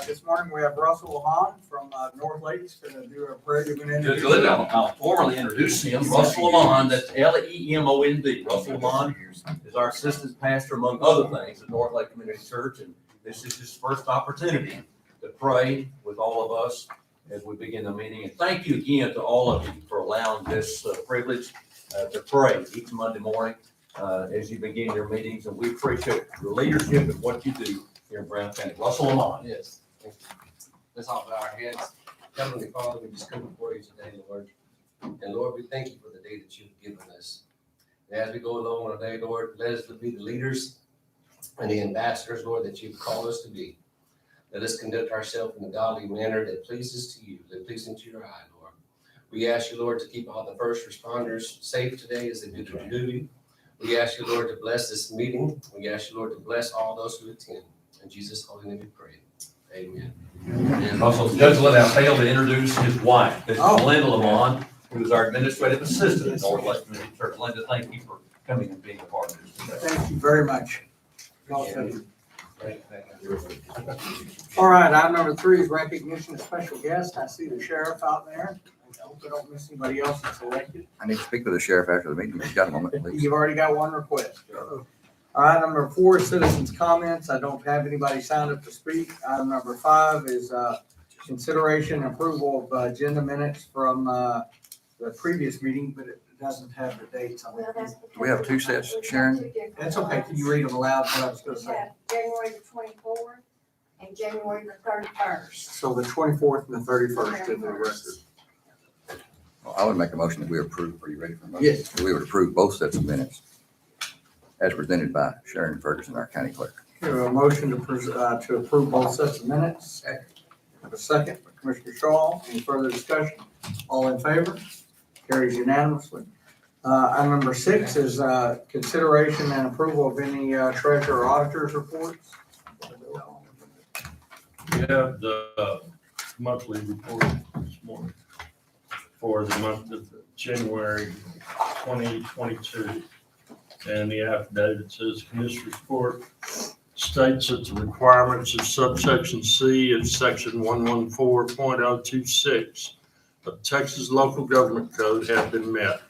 This morning we have Russell Hahn from North Lakes going to do a parade. Good. I'll formally introduce him. Russell Lamond, that's Lemond. Russell Lamond is our assistant pastor, among other things, at North Lake Community Church. And this is his first opportunity to pray with all of us as we begin the meeting. And thank you again to all of you for allowing this privilege to pray each Monday morning as you begin your meetings. And we appreciate your leadership and what you do here in Brown County. Russell Lamond. Yes. Thank you. Let's all bow our heads. Heavenly Father, we just come before you today, Lord. And Lord, we thank you for the day that you've given us. And as we go along today, Lord, let us be the leaders and the ambassadors, Lord, that you've called us to be. Let us conduct ourselves in a godly manner that pleases to you, that pleases to your eye, Lord. We ask you, Lord, to keep all the first responders safe today as they do their duty. We ask you, Lord, to bless this meeting. We ask you, Lord, to bless all those who attend. In Jesus' holy name we pray. Amen. And also, Judge Lynn failed to introduce his wife, Mrs. Linda Lamond, who is our administrative assistant at North Lake Community Church. Linda, thank you for coming and being a part of this today. Thank you very much. All right, item number 3 is recognition of special guests. I see the sheriff out there. I hope I don't miss anybody else that's elected. I need to speak with the sheriff after the meeting. You've got a moment, please. You've already got one request. All right, number 4 is citizens' comments. I don't have anybody signed up to speak. Item number 5 is consideration and approval of agenda minutes from the previous meeting, but it doesn't have the dates on it. Do we have 2 sets, Sharon? That's okay. Can you read them aloud? What I was going to We say. have January the 24th and January the 31st. So the 24th and the 31st in the record. Well, I would make a motion that we approve. Are you ready for a motion? Yes. We would approve both sets of minutes as presented by Sharon Ferguson, our county clerk. We have a motion to approve both sets of minutes. Have a second by Commissioner Shaw. Any further discussion? All in favor? Carries unanimously. Item number 6 is consideration and approval of any treasurer or auditor's reports. We have the monthly report this morning for the month of January 2022. And the affidavit says Commissioners Court states that the requirements of subsection C of section 114.026 of Texas Local Government Code have been met.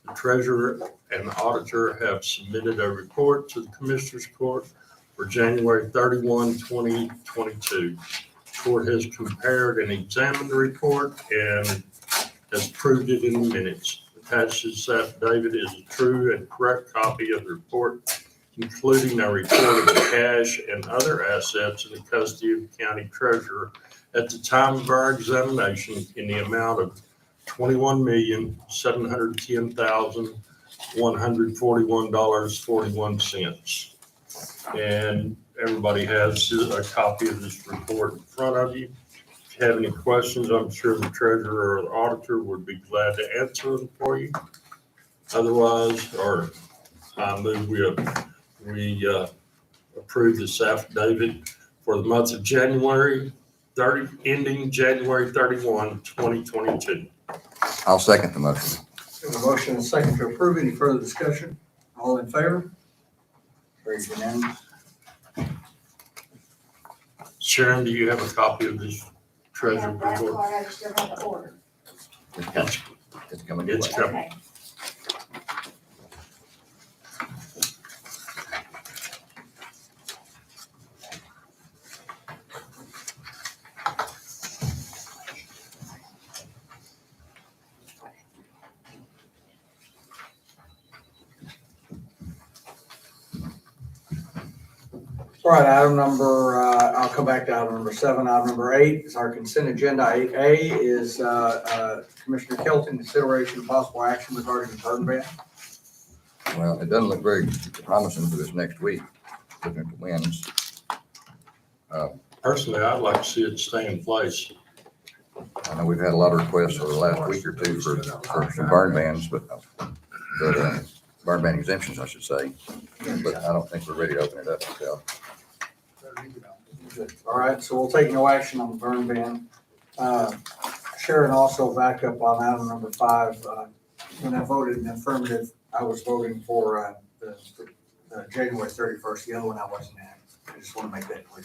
The treasurer and the auditor have submitted a report to the Commissioners Court for January 31, 2022. The court has compared and examined the report and has approved it in the minutes. Attached to this affidavit is a true and correct copy of the report, including a report of the cash and other assets in the custody of the county treasurer at the time of our examination in the amount of $21,710,141.41. And everybody has a copy of this report in front of you. If you have any questions, I'm sure the treasurer or the auditor would be glad to answer them for you. Otherwise, I move we approve this affidavit for the month of January 30, ending January 31, 2022. I'll second the motion. We have a motion and a second to approve. Any further discussion? All in favor? Carries unanimous. Sharon, do you have a copy of this We treasury have that report? part, I still have the order. It's coming your way. It's coming. Okay. All right, item number, I'll come back to item number 7. Item number 8 is our consent agenda. 8A is Commissioner Kelton, consideration of possible action regarding the burn ban. Well, it doesn't look very promising for this next week, looking at the winds. Personally, I'd like to see it stay in place. I know we've had a lot of requests over the last week or two for some burn bans, but burn ban exemptions, I should say. But I don't think we're ready to open it up until. All right, so we'll take no action on the burn ban. Sharon also back up on item number 5. When I voted in the affirmative, I was voting for the January 31st. The other one I wasn't at. I just want to make that clear.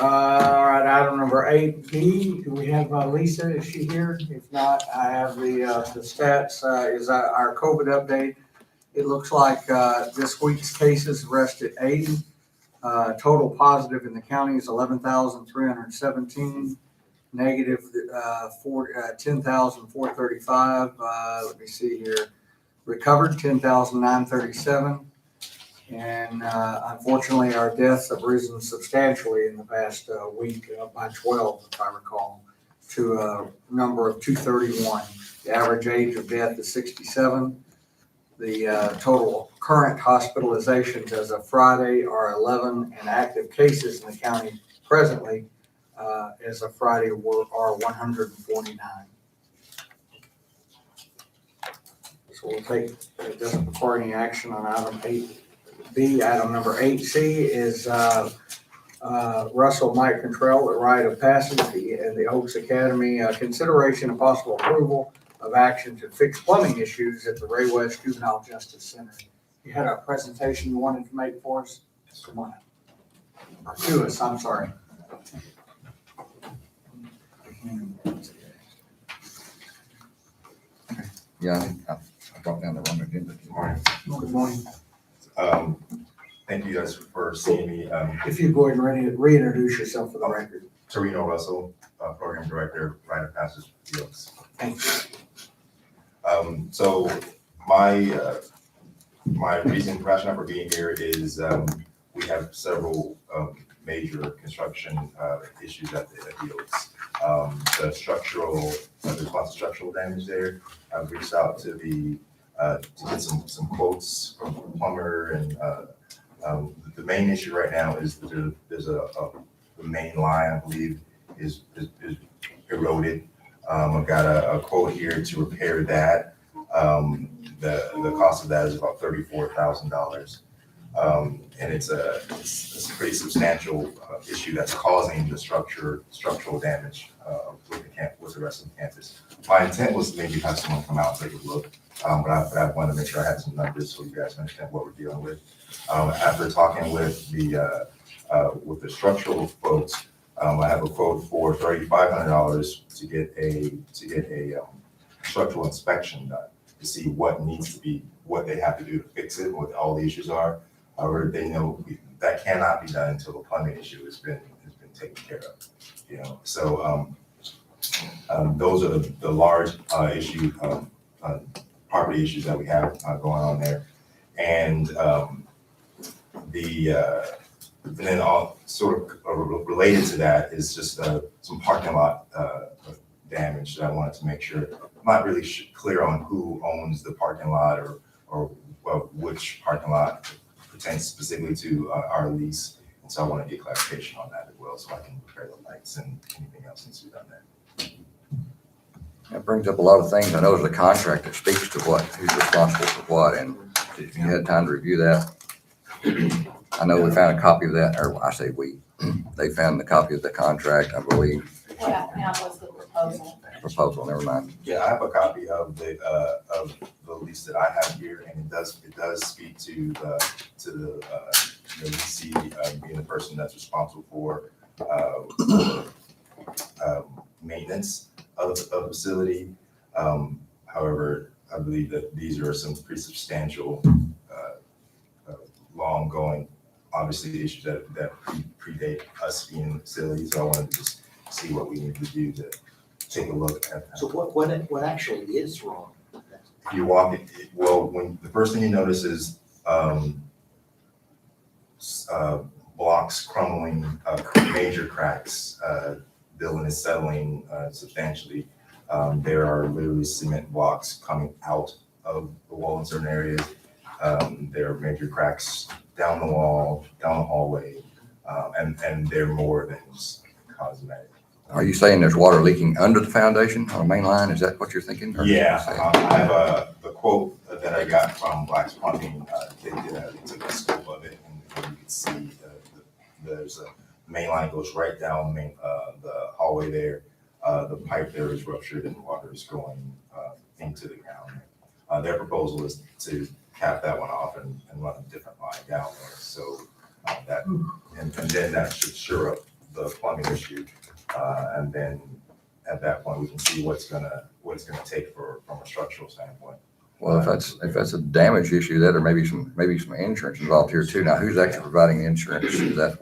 All right, item number 8B, do we have Lisa, is she here? If not, I have the stats, is our COVID update. It looks like this week's cases rested 80. Total positive in the county is 11,317. Negative 10,435. Let me see here. Recovered 10,937. And unfortunately, our deaths have risen substantially in the past week, by 12, if I recall, to a number of 231. The average age of death is 67. The total current hospitalizations as of Friday are 11, and active cases in the county presently as of Friday are 149. So we'll take, it doesn't require any action on item 8B. Item number 8C is Russell Mike Contrell at Rite of Passage in the Oaks Academy. Consideration and possible approval of action to fix plumbing issues at the Ray West Juvenile Justice Center. You had a presentation you wanted to make for us? Come on. Or to us, I'm sorry. Yeah, I brought down the wrong agenda. Good morning. Thank you guys for seeing me. If you go ahead and reintroduce yourself for the record. Torino Russell, Program Director, Rite of Passage Fields. Thank you. So my reason, rationale for being here is we have several major construction issues at the Fields. The structural, there's lots of structural damage there. I've reached out to to get some quotes from the plumber, and the main issue right now is that there's the main line, I believe, is eroded. I've got a quote here to repair that. The cost of that is about $34,000. And it's a pretty substantial issue that's causing the structural damage with the rest of the campus. My intent was to maybe have someone come out and take a look, but I wanted to make sure I had some numbers so you guys understand what we're dealing with. After talking with the structural folks, I have a quote for $3,500 to get a structural inspection done to see what they have to do to fix it, what all the issues are. However, they know that cannot be done until the plumbing issue has been taken care of. So those are the large property issues that we have going on there, and then all sort of related to that is just some parking lot damage that I wanted to make sure. I'm not really clear on who owns the parking lot or which parking lot pertains specifically to our lease. And so I want to get clarification on that as well, so I can repair the lights and anything else needs to be done there. That brings up a lot of things. I know there's a contract that speaks to who's responsible for what, and if you had time to review that. I know we found a copy of that, or I say we, they found the copy of the contract, I believe. Yeah, that was the proposal. Proposal, never mind. Yeah, I have a copy of the lease that I have here, and it does speak to the leasee being the person that's responsible for maintenance of the facility. However, I believe that these are some pretty substantial, long-going, obviously, issues that predate us being in the facility. So I wanted to just see what we need to do to take a look at that. So what actually is wrong? If you walk it, when the first thing you notice is blocks crumbling, major cracks, building is settling substantially. There are literally cement blocks coming out of the wall in certain areas. There are major cracks down the wall, down the hallway, and they're more than just cosmetic. Are you saying there's water leaking under the foundation on the main line? Is that what you're thinking? Or Yeah, I have the quote that I got from Black's Plumbing. They took a scope of it, and you can see there's a main line goes right down the hallway there. The pipe there is ruptured and water is going into the ground. Their proposal is to cap that one off and run a different line down there. So and then that should shore up the plumbing issue. And then at that point, we can see what it's gonna take from a structural standpoint. Well, if that's a damage issue, that, or maybe some insurance involved here too. Now, who's actually providing the insurance? Is that,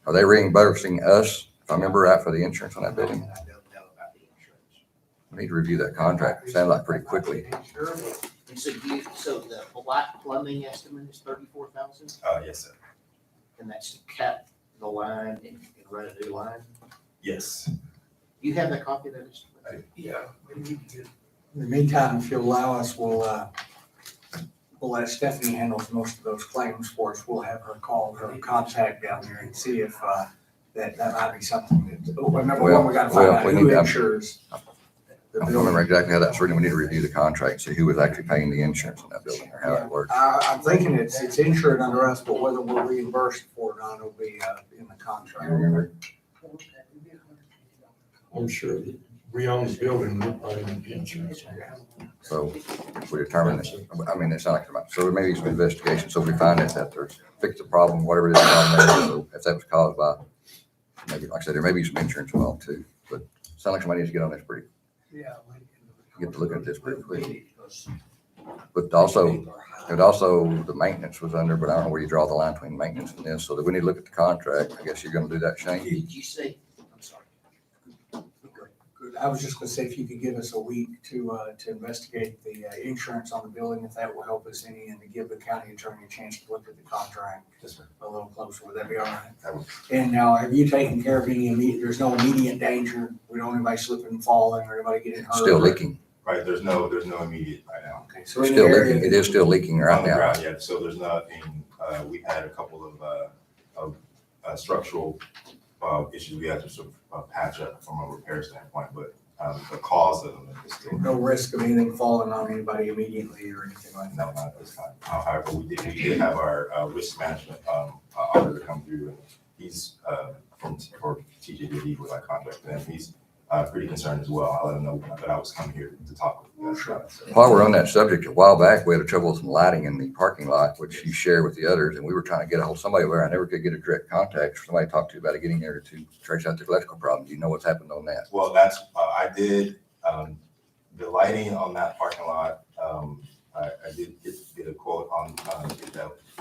are they reimbursing us, if I remember right, for the insurance on that building? I don't know about the insurance. We need to review that contract. It sounds like pretty quickly. And so the black plumbing estimate is 34,000, Yes, sir. and that's to cut the line and run a new line? Yes. You have that copy of that estimate? Yeah. In the meantime, if you allow us, we'll let Stephanie handle most of those claims for us. We'll have her call her contact down there and see if that might be something that, number one, we gotta find out we who need to- insures the I don't building. remember exactly how that's written. We need to review the contract, and see who was actually paying the insurance on that building or how it works. I'm thinking it's insured under us, but whether we're reimbursed for it or not, it'll be in the contract. You remember? I'm sure that we own the building, we're paying the insurance. So if we determine that, I mean, it's not like, so there may be some investigation. So if we find that there's fix the problem, whatever it is, so if that was caused by, maybe, like I said, there may be some insurance involved too, but it sounds like somebody needs to get on this get to look at this pretty quick. But also, the maintenance was under, but I don't know where you draw the line between maintenance and this, so that we need to look at the contract. I guess you're gonna do that, Shane? Did you say, I'm sorry. Good. I was just gonna say if you could give us a week to investigate the insurance on the building, if that will help us any, and to give the county attorney a chance to look at the contract Yes, sir. a little closer. Would that be all right? That would- And now, have you taken care of any immediate, there's no immediate danger? We don't want anybody slipping and falling or anybody getting hurt? Still leaking, Right, there's no immediate right now. Okay, so in the still area. leaking. It is still leaking right On the now. ground, yeah, so there's nothing, we've had a couple of structural issues we had to sort of patch up from a repair standpoint, but the cause of them is still. No risk of anything falling on anybody immediately or anything like that? No, not at this time. However, we did have our risk management auditor come through, and he's for TJD with our contract, and he's pretty concerned as well. I let him know that I was coming here to talk with you guys about it. So, While we're on that subject, a while back, we had trouble with some lighting in the parking lot, which you share with the others, and we were trying to get a hold of somebody where I never could get a direct contact. Somebody to talk to about getting there to trace out the electrical problem. Do you know what's happened on that? Well, that's, I did, the lighting on that parking lot, I did get a quote on, get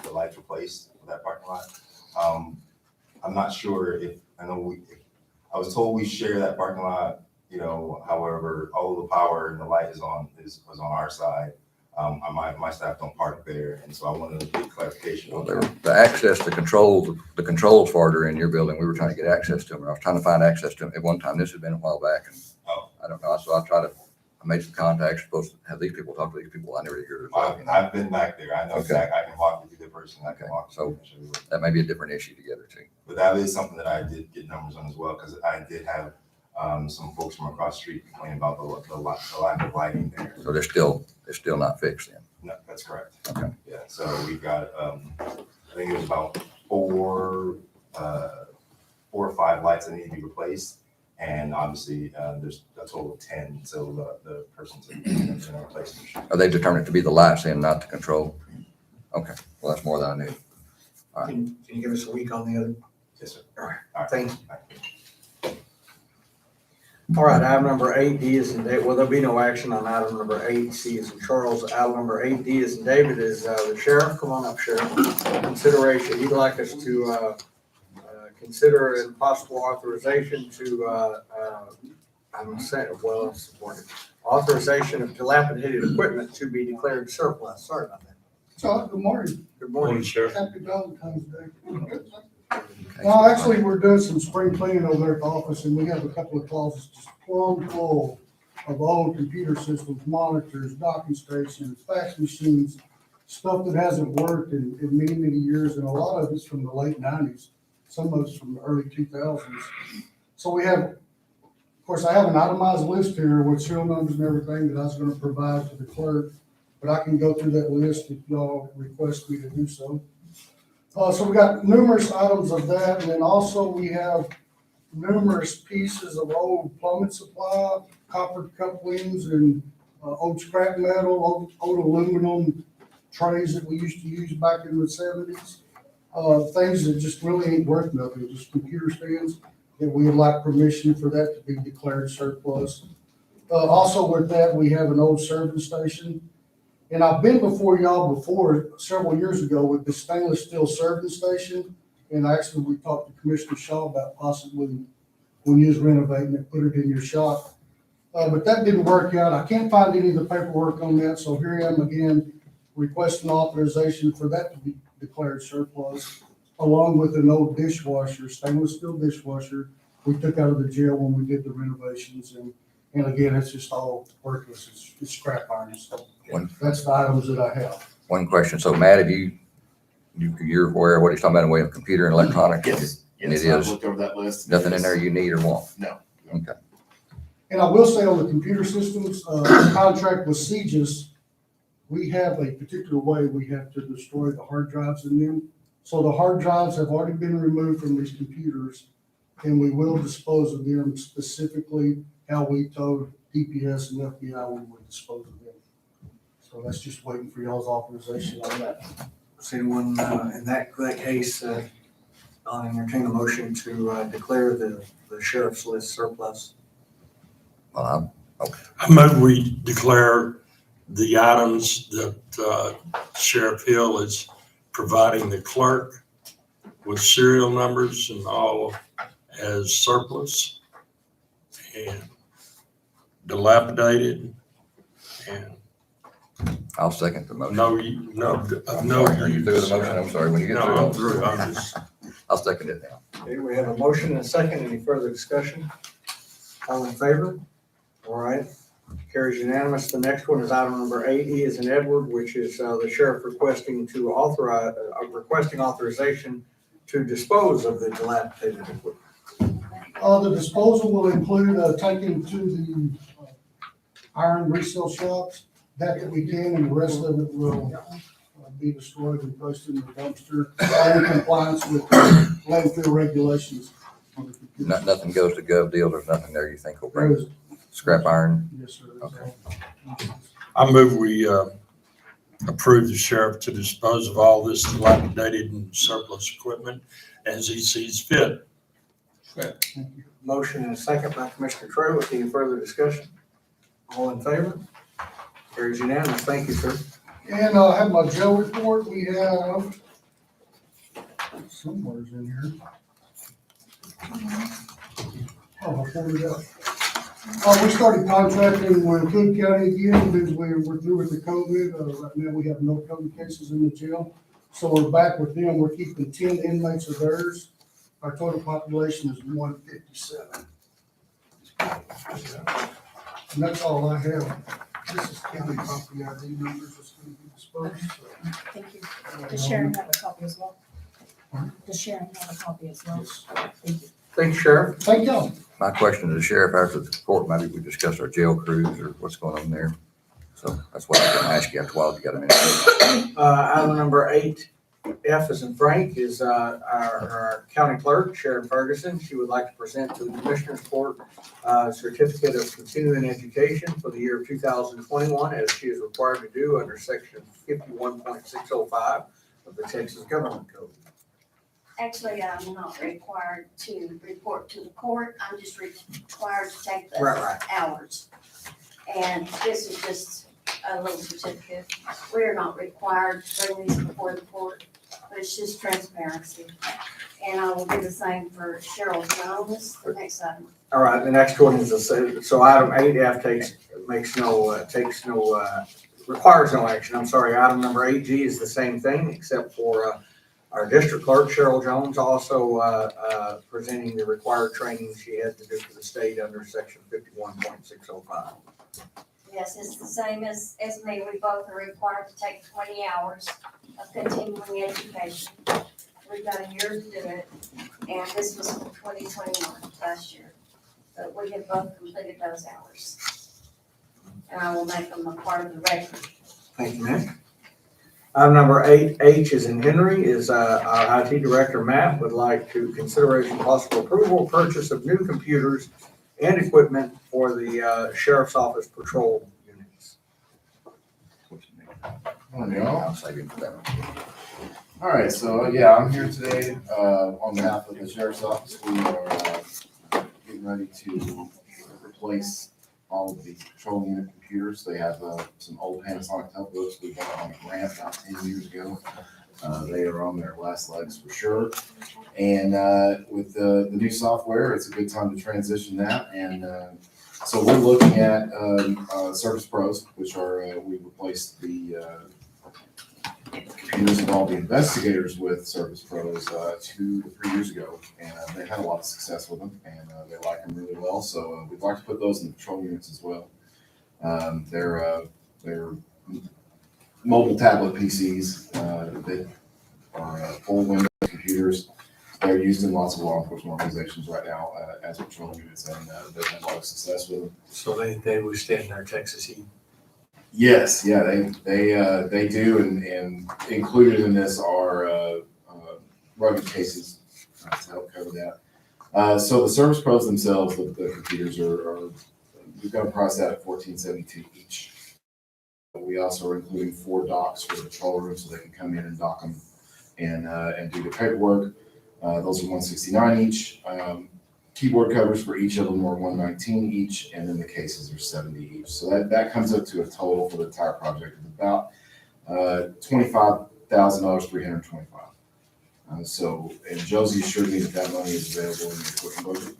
the lights replaced for that parking lot. I'm not sure if, I was told we share that parking lot, however, all of the power and the light is on our side. My staff don't park there, and so I wanted to get clarification. Well, the access, the controls for it are in your building. We were trying to get access to them. I was trying to find access to them at one time. This had been a while back, and I don't know. So I made some contacts, supposed to have these people talk to these people. I never hear. I've been back there. I know Okay. exactly. I can walk you through the person. I can Okay, walk. so- you through and show you. That may be a different issue together too. But that is something that I did get numbers on as well, because I did have some folks from across the street complain about the lack of lighting there. So they're still not fixed then. No, that's correct. Okay. Yeah, so we've got, I think it was about four or five lights that need to be replaced. And obviously, there's a total of 10, so the person's going to replace them. Are they determined to be the lights and not the control? Okay, well, that's more than I knew. Can you give us a week on the other? Yes, sir. All right, All right. thank you. All right, item number 8D is in David. Well, there'll be no action on item number 8C is in Charles. Item number 8D is in David is the sheriff. Come on up, Sheriff. Consideration, he'd like us to consider and possible authorization to, authorization of dilapidated equipment to be declared surplus. Sorry about that. So, good morning. Good Morning, morning. Sheriff. Happy Valentine's Day. Actually, we're doing some spring cleaning over there at the office, and we have a couple of closets just plumb full of old computer systems, monitors, docking stations, fax machines, stuff that hasn't worked in many, many years, and a lot of it's from the late 90s, some of it's from the early 2000s. So we have, of course, I have an itemized list here with serial numbers and everything that I was going to provide to the clerk, but I can go through that list if y'all request me to do so. So we got numerous items of that, and then also we have numerous pieces of old plumbing supply, copper couplings and old scrap metal, old aluminum trays that we used to use back in the 70s. things that just really ain't worth nothing, just computer stands, that we would like permission for that to be declared surplus. Also with that, we have an old serving station. And I've been before y'all before, several years ago, with the stainless steel serving station. And actually, we talked to Commissioner Shaw about possibly, when you was renovating it, put it in your shop. But that didn't work out. I can't find any of the paperwork on that, so here I am again, requesting authorization for that to be declared surplus, along with an old dishwasher, stainless steel dishwasher we took out of the jail when we did the renovations. And again, it's just all worthless. It's scrap iron. So that's the items that I have. One question. So Matt, have you're aware of what he's talking about in the way of computer and electronic? Yes, And it I've is looked over that list. nothing in there you need or want? No. Okay. And I will say on the computer systems, the contract with CGIS, we have a particular way we have to destroy the hard drives in them. So the hard drives have already been removed from these computers, and we will dispose of them specifically how we told DPS and FBI we would dispose of them. So that's just waiting for y'all's authorization on that. Does anyone in that case, I'll entertain a motion to declare the sheriff's list surplus? Well, I move we declare the items that Sheriff Hill is providing the clerk with serial numbers and all as surplus and dilapidated and I'll second the motion. no Are you through the motion? I'm sorry. When you get No, through, I'm through. I'm just, I'll second it now. Okay, we have a motion and a second. Any further discussion? All in favor? All right, carries unanimous. The next one is item number 8E is an Edward, which is the sheriff requesting authorization to dispose of the dilapidated equipment. The disposal will include taking to the iron resale shops, that we can, and the rest of it will be destroyed and placed in the dumpster in compliance with landfill regulations. Nothing goes to gov deal. There's nothing there you think will There bring is- scrap iron? Yes, sir. Okay. I move we approve the sheriff to dispose of all this dilapidated and surplus equipment as he sees fit. Motion and a second by Commissioner Trey. With any further discussion? All in favor? Carries unanimous. Thank you, sir. And I have my jail report. We have somewhere's in here. Oh, I pulled it up. We started contracting with Cook County again because we're through with the COVID. Right now, we have no COVID cases in the jail. So we're back with them. We're keeping 10 inmates of theirs. Our total population is 157. And that's all I have. This is county property ID numbers that's going to be dispersed. Thank you. Does Sharon have a copy as well? Does Sharon have a copy as well? Yes. Thank you. Thanks, Sheriff. Thank y'all. My question to the sheriff after the report, maybe we discuss our jail crews or what's going on there. So that's what I was going to ask you after a while, if you got a minute. Item number 8F as in Frank is our county clerk, Sharon Ferguson. She would like to present to the Commissioners Court certificate of continuing education for the year of 2021, as she is required to do under section 51.605 of the Texas Government Code. Actually, I'm not required to report to the court. I'm just required to take the Right. hours. And this is just a little certificate. We're not required to bring these before the court, but it's just transparency. And I will do the same for Cheryl Jones, the next item. All right, the next one is so item 8F requires no action. I'm sorry, item number 8G is the same thing, except for our district clerk, Cheryl Jones, also presenting the required training she had to do for the state under section 51.605. Yes, it's the same as me. We both are required to take 20 hours of continuing education. We've got a year to do it, and this was for 2021, last year. But we have both completed those hours. And I will make them a part of the record. Thank you, ma'am. Item number 8H is in Henry, is our IT director, Matt, would like to consideration possible approval, purchase of new computers and equipment for the sheriff's office patrol units. I'll save him for that one. All right, so yeah, I'm here today on behalf of the sheriff's office. We are getting ready to replace all of the patrol unit computers. They have some old Panasonic telebooks we bought on a grant about 10 years ago. They are on their last legs for sure. And with the new software, it's a good time to transition that. And so we're looking at Service Pros, which are, we replaced the computers of all the investigators with Service Pros 2 to 3 years ago, and they had a lot of success with them, and they like them really well. So we'd like to put those in the patrol units as well. They're mobile tablet PCs that are full Windows computers. They're used in lots of law enforcement organizations right now as patrol units, and they've had a lot of success with them. So they withstand our Texas heat. Yes, yeah, they do, and included in this are rugged cases to help cover that. So the Service Pros themselves, the computers are we've got them priced out at $14.72 each. We also are including 4 docks for the patrol room, so they can come in and dock them and do the paperwork. Those are $169 each. Keyboard covers for each of them are $119 each, and then the cases are $70 each. So that comes up to a total for the entire project of about $25,325. So, and Josie assured me that money is available in the equipment budget.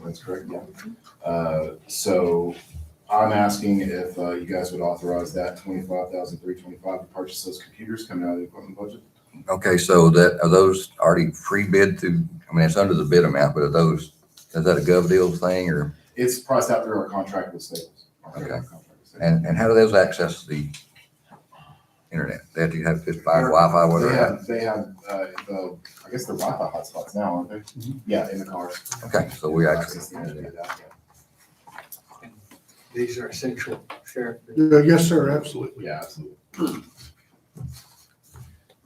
That's correct, yeah. So I'm asking if you guys would authorize that $25,325 to purchase those computers coming out of the equipment budget. Okay, so are those already pre-bid through, I mean, it's under the bid amount, but is that a gov deals thing or? It's priced out through our contract with Staples. Okay. And how do those access the internet? They have to have just buy Wi-Fi, whatever? They have, I guess they're Wi-Fi hotspots now, aren't they? Mhm. Yeah, in the cars. Okay, so we actually, Access the internet with that, yeah. These are essential, Sheriff. Yes, sir, absolutely. Yeah, absolutely.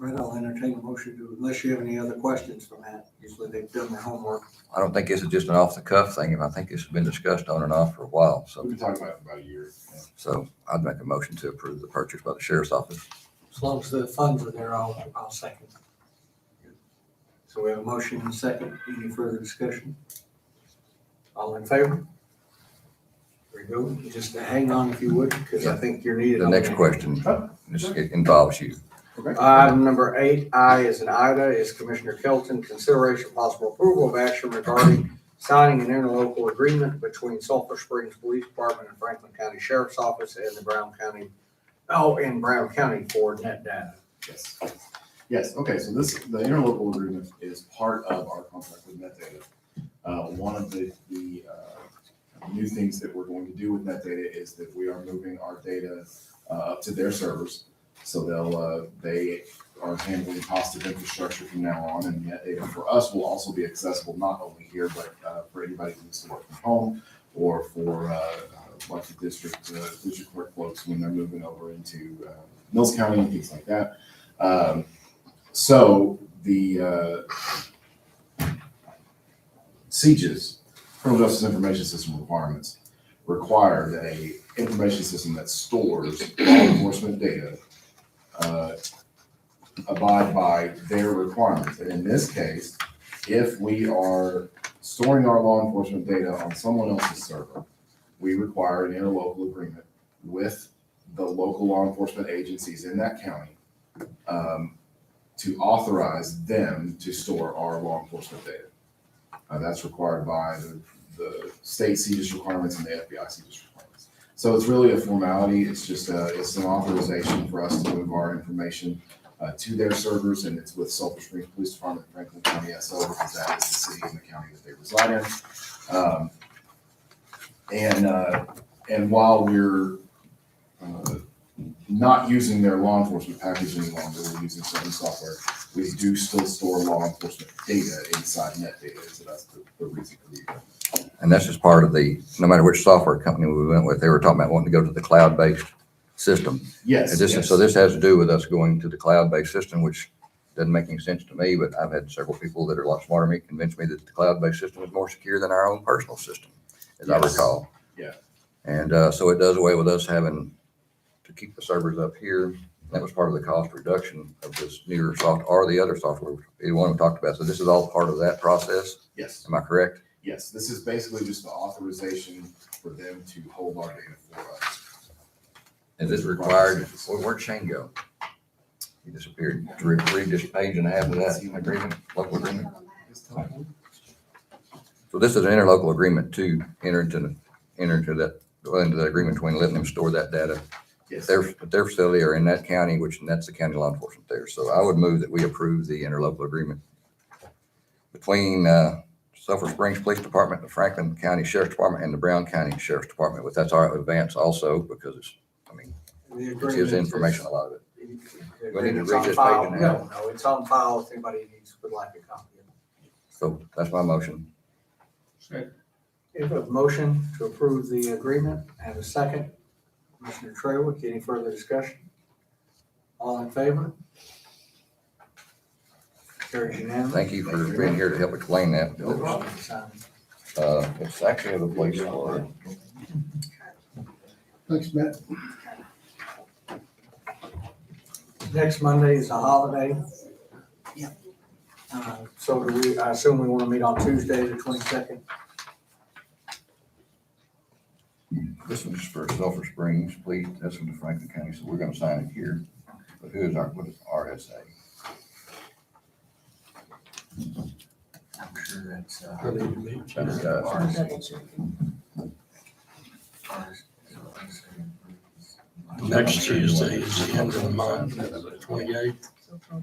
Right, I'll entertain a motion to, unless you have any other questions from that. Usually they've done their homework. I don't think this is just an off-the-cuff thing. I think this has been discussed on and off for a while. We've So, been talking about it for about a year. Yeah. so I'd make a motion to approve the purchase by the sheriff's office. As long as the funds are there, I'll second. So we have a motion and a second. Any further discussion? All in favor? There you go. Just hang on if you would, because I think you're needed. The on next that. question, it involves you. Okay. Item number 8, I as in Ida, is Commissioner Kelton, consideration possible approval of action regarding signing an interlocal agreement between Sulphur Springs Police Department and Franklin County Sheriff's Office and the Brown County for net data. Yes. Yes, okay, so the interlocal agreement is part of our contract with NetData. One of the new things that we're going to do with NetData is that we are moving our data up to their servers. So they are handling hosted infrastructure from now on, and NetData for us will also be accessible not only here, but for anybody who needs to work from home or for like the district clerk folks when they're moving over into Mills County and things like that. So the CJIS, Criminal Justice Information System requirements, require that a information system that stores law enforcement data abide by their requirements. And in this case, if we are storing our law enforcement data on someone else's server, we require an interlocal agreement with the local law enforcement agencies in that county to authorize them to store our law enforcement data. That's required by the state CJIS requirements and the FBI CJIS requirements. So it's really a formality. It's just it's an authorization for us to move our information to their servers, and it's with Sulphur Springs Police Department, Franklin County SO, because that is the city and the county that they reside in. And while we're not using their law enforcement package any longer, we're using certain software, we do still store law enforcement data inside NetData, so that's the reason for the agreement. And that's just part of no matter which software company we went with, they were talking about wanting to go to the cloud-based system. Yes. So this has to do with us going to the cloud-based system, which doesn't make any sense to me, but I've had several people that are a lot smarter than me convince me that the cloud-based system is more secure than our own personal system, as I recall. Yeah. And so it does away with us having to keep the servers up here That was part of the cost reduction of this newer soft, or the other software, either one we talked about. So this is all part of that process. Yes, Am I correct? yes, this is basically just the authorization for them to hold our data for us. Is this required? Where'd Shane go? He disappeared. Read this page and a half of that agreement, local agreement. So this is an interlocal agreement to enter into the agreement between letting them store that data. Yes. Their facility are in that county, and that's the county law enforcement there. So I would move that we approve the interlocal agreement between Sulphur Springs Police Department, the Franklin County Sheriff's Department, and the Brown County Sheriff's Department. But that's our advance also, because it's, I mean, The it agreement gives is- information, a lot of it. The Do I need to agreement's read on this file. page and a half? No, it's on file if anybody would like a copy of it. So that's my motion. We have a motion to approve the agreement and a second. Commissioner Traywick, any further discussion? All in favor? Carries unanimous. Thank you for being here to help explain that. No problem. Sign. It's actually the place for, Thanks, Matt. Next Monday is a holiday. Yeah. So I assume we want to meet on Tuesday, the 22nd? this one's for Sulphur Springs, please. That's from the Franklin County, so we're gonna sign it here. But what is RSA? I'm sure that's, I need to meet you. That's, Next Tuesday is the end of the month, 28th.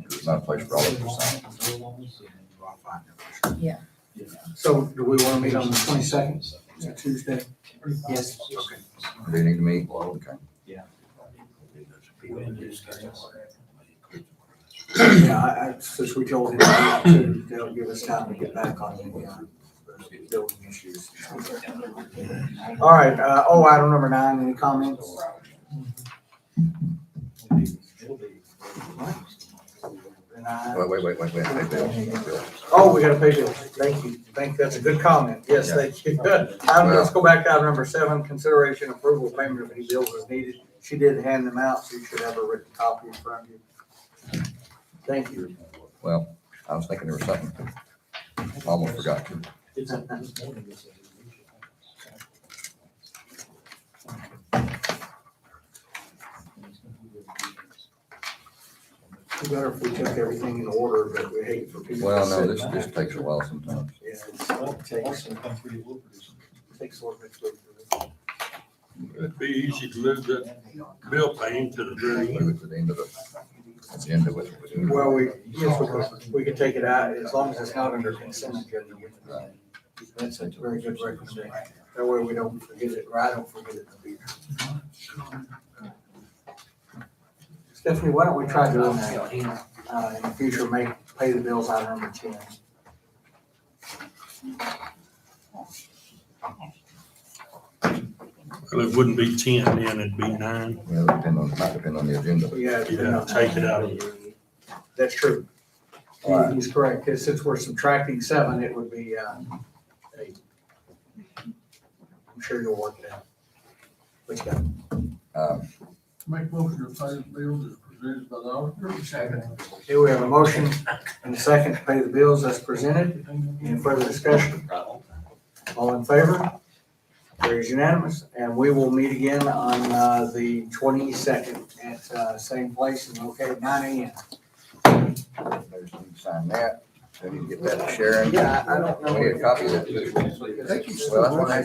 There's not a place for all of us to sign. Yeah. So do we want to meet on the 22nd? Is it Tuesday? Yes. Okay. Do you need to meet? Okay. Yeah, since we told him to, they'll give us time to get back on the building issues. All right, item number 9, any comments? Wait. Hey, Bill. Oh, we gotta pay bills. Thank you. That's a good comment. Yes, thank you. Good. Let's go back to item number 7, consideration approval of payment of any bills as needed. She did hand them out, so you should have a written copy in front of you. Thank you. Well, I was thinking there was something. Almost forgot to. It's better if we took everything in order, but we hate for people to Well, no, sit. this takes a while sometimes. Yeah, it takes a little bit to. It'd be easy to move that bill paying to the very end. Move it to the end of the agenda with it. Well, we could take it out as long as it's not under consent agenda. That's a very good recommendation. That way we don't forget it, or I don't forget it. Stephanie, why don't we try doing that, in the future, pay the bills out of number 10. Well, it wouldn't be 10 then, it'd be 9. Well, might depend on the agenda. but- Yeah. Yeah, take it out of That's true. All right. He's correct, because since we're subtracting 7, it would be 8. I'm sure you'll work it out. What you got? Make motion to pay the bills as presented by the auditor. Second. Okay, we have a motion and a second to pay the bills as presented. Any further discussion? All in favor? Carries unanimous, and we will meet again on the 22nd at same place and located 9 AM. Sign that. I need to get that to Sharon. Yeah, I don't know. We need a copy of that. Thank you Well, that's what I